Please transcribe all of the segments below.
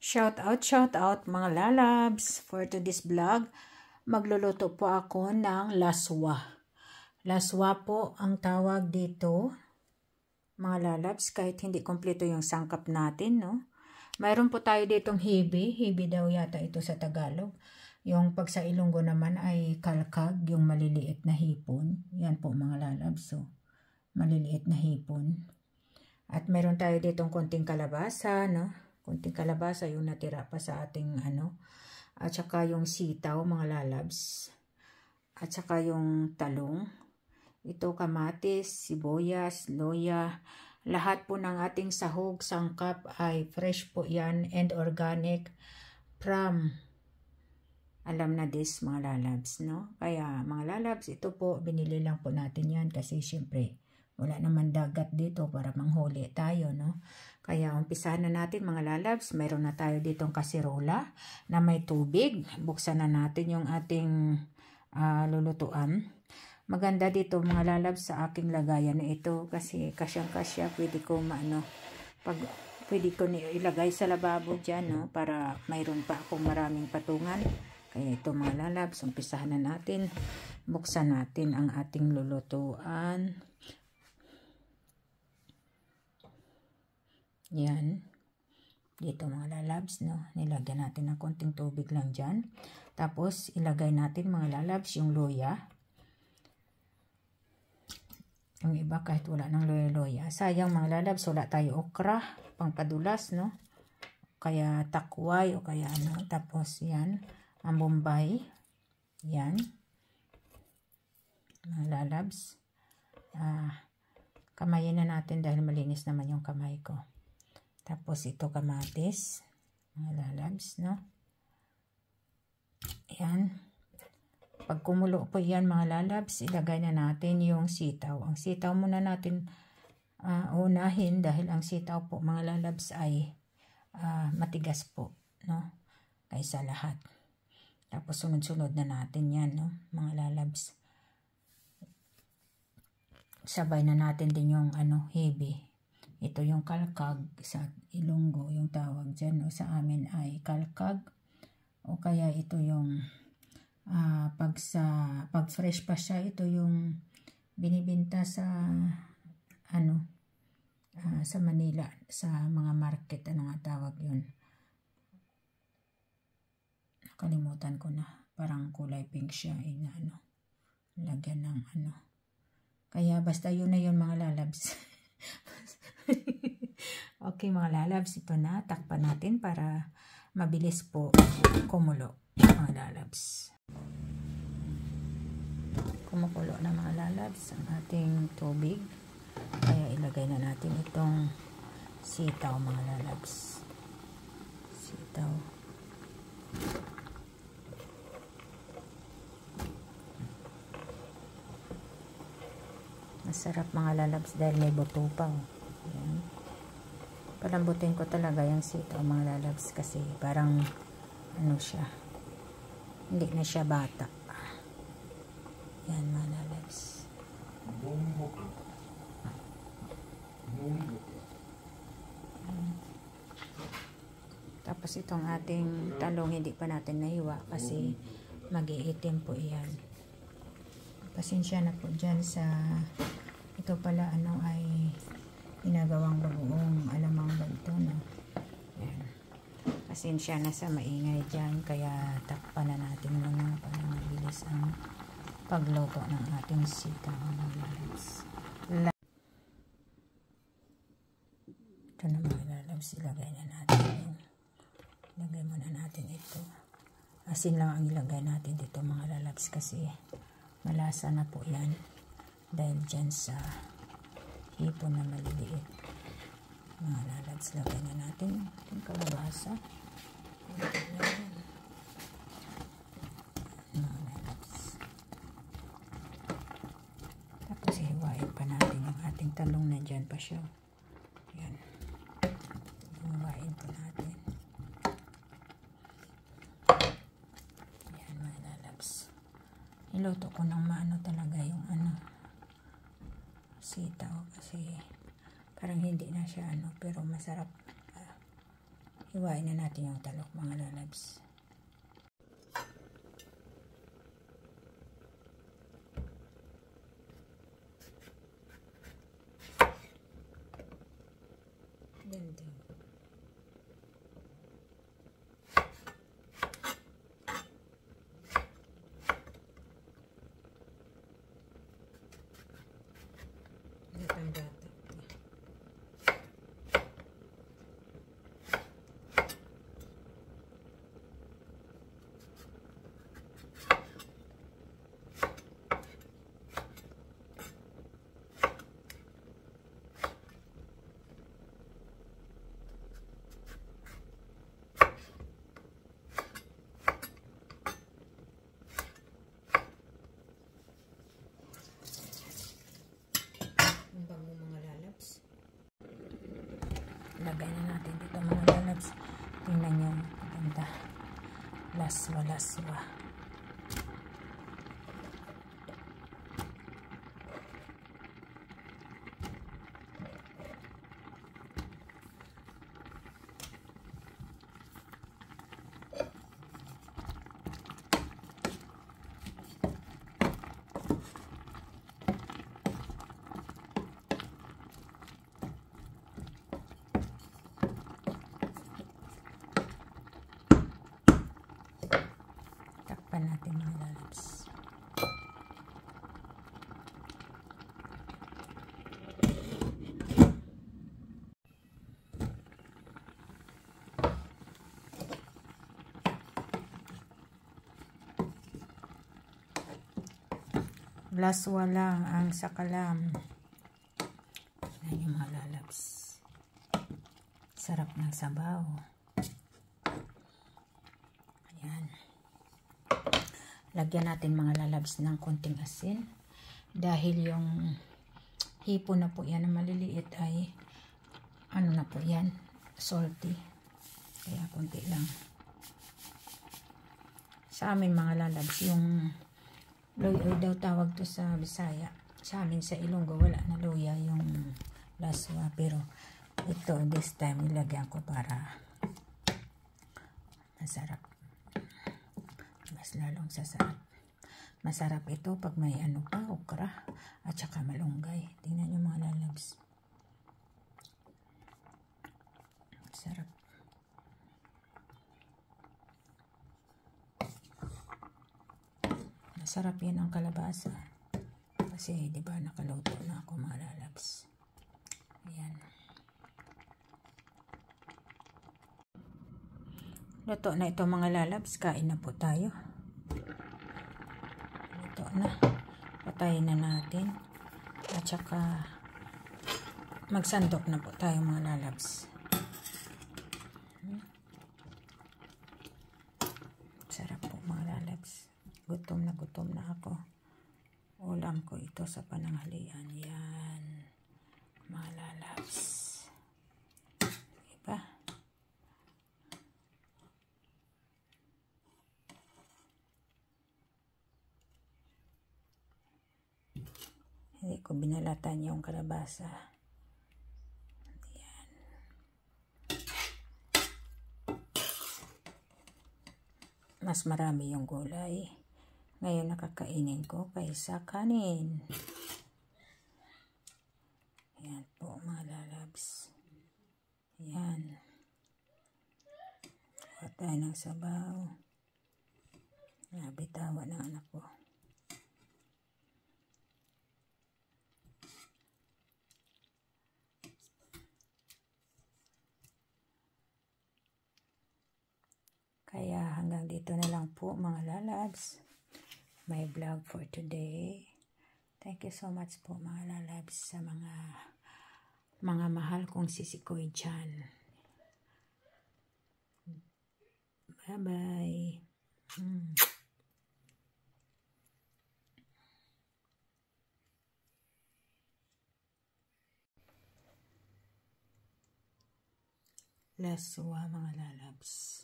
Shout out mga lalabs. For today's vlog, magluluto po ako ng laswa. Laswa po ang tawag dito, mga lalabs, kahit hindi kompleto yung sangkap natin, no? Mayroon po tayo ditong hibi. Hibi daw yata ito sa Tagalog. Yung pag sa Ilonggo naman ay kalkag, yung maliliit na hipon. Yan po mga lalabs, so maliliit na hipon. At meron tayo ditong konting kalabasa, no? Konting kalabasa yung natira pa sa ating at saka yung sitaw mga lalabs, at saka yung talong, ito kamatis, sibuyas, loya, lahat po ng ating sahog, sangkap ay fresh po yan and organic from alam na this mga lalabs, no? Kaya mga lalabs, ito po binili lang po natin yan kasi syempre wala naman dagat dito para manghuli tayo, no? Kaya umpisahan na natin mga lalabs. Mayroon na tayo ditong kasirola na may tubig. Buksan na natin yung ating lulutuan. Maganda dito mga lalabs sa aking lagayan na ito kasi kasyang-kasya. Pwede ko pwede ko ilagay sa lababo dyan, no? Para mayroon pa akong maraming patungan. Kaya ito mga lalabs, umpisahan na natin. Buksan natin ang ating lulutuan. Yan. Dito mga lalabs, no? Nilagyan natin ng konting tubig lang dyan. Tapos, ilagay natin mga lalabs yung loya. Yung iba kahit wala ng loya-loya. Sayang mga lalabs, wala tayo okra, pangpadulas, no? Kaya takway o kaya ano. Tapos, yan. Ang bombay. Yan. Mga lalabs. Kamayin na natin dahil malinis naman yung kamay ko. Tapos ito kamatis, mga lalabs, no? Ayan. Pag kumulo po yan mga lalabs, ilagay na natin yung sitaw. Ang sitaw muna natin unahin dahil ang sitaw po mga lalabs ay matigas po, no? Kaysa lahat. Tapos sunod-sunod na natin yan, no? Mga lalabs. Sabay na natin din yung hibi. Ito yung kalkag sa Ilonggo, yung tawag dyan. O sa amin ay kalkag. O kaya ito yung pag fresh pa siya, ito yung binibinta sa sa Manila, sa mga market. Ano nga tawag yun? Nakalimutan ko na. Parang kulay pink siya. Lagyan ng Kaya basta yun na yun mga lalabs. Okay mga lalabs, ito na. Takpan natin para mabilis po kumulo mga lalabs. Kumukulo na mga lalabs ang ating tubig. Kaya ilagay na natin itong sitaw mga lalabs. Sitaw. Masarap mga lalabs dahil may buto pa. Ayan. Palambutin ko talaga yung sitaw mga lalabs kasi parang siya, hindi na siya bata. Yan mga lalabs. Tapos itong ating talong hindi pa natin nahiwa kasi mag-iitim po iyan. Pasensya na po dyan sa ito pala ay ginagawang bagoong alamang ba ito, no? Ayan. Pasensya na sa maingay dyan, kaya takpan na natin muna para mabilis ang pagluto ng ating sitaw mga lalabs. Ito na mga lalabs, ilagay na natin. Ilagay muna natin ito. Asin lang ang ilagay natin dito mga lalabs kasi malasa na po yan dahil dyan sa hipon na maliliit. Mga lalabs, lagay na natin yung kalabasa. Mga lalabs. Tapos hiwain pa natin yung ating talong na dyan pa siya. Yan. Hiwain pa natin. Yan mga lalabs. Niluto ko ng maano talaga yung sitaw kasi parang hindi na siya pero masarap Hiwain na natin yung talok mga lalabs. Ganda. Gatang-gata. Ang bango mga lalabs. Lagay na natin dito mga lalabs. Tingnan nyo. Ganda. Laswa, laswa. Takpan natin mga lalabs. Laswa lang ang sakalam. Yan yung mga lalabs. Sarap ng sabaw. Ayan. Lagyan natin mga lalabs ng konting asin. Dahil yung hipo na po yan na maliliit ay ano na po yan, salty. Kaya konti lang. Sa amin mga lalabs, yung luya daw tawag to sa Bisaya. Sa amin sa Ilonggo wala na luya yung laswa. Pero ito this time ilagyan ko para masarap. Mas lalong sasarap. Masarap ito pag may ano pa, okra at saka malunggay. Tingnan nyo mga lalabs. Sarap. Masarap yan ang kalabasa. Kasi di ba nakaluto na ako mga lalabs. Ayan. Luto na ito mga lalabs. Kain na po tayo. Luto na. Patayin na natin. At saka magsandok na po tayo mga lalabs. Sarap po mga lalabs. Gutom na ako. Ulam ko ito sa pananghalian. Yan. Mga lalabs. Diba? Hindi ko binalatan yung kalabasa. Yan. Mas marami yung gulay. Ngayon nakakainin ko kaysa kanin. Yan po mga lalabs. Yan. Huwag tayo ng sabaw. Nabitawan ng anak ko. Kaya hanggang dito na lang po mga lalabs. My vlog for today. Thank you so much po mga lalabs sa mga mahal kong sisikoy dyan. Bye bye. Laswa mga lalabs.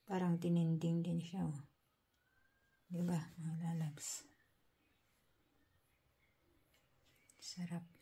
Parang tininding din siya. Oh. Diba, mga lalabs? Sarap.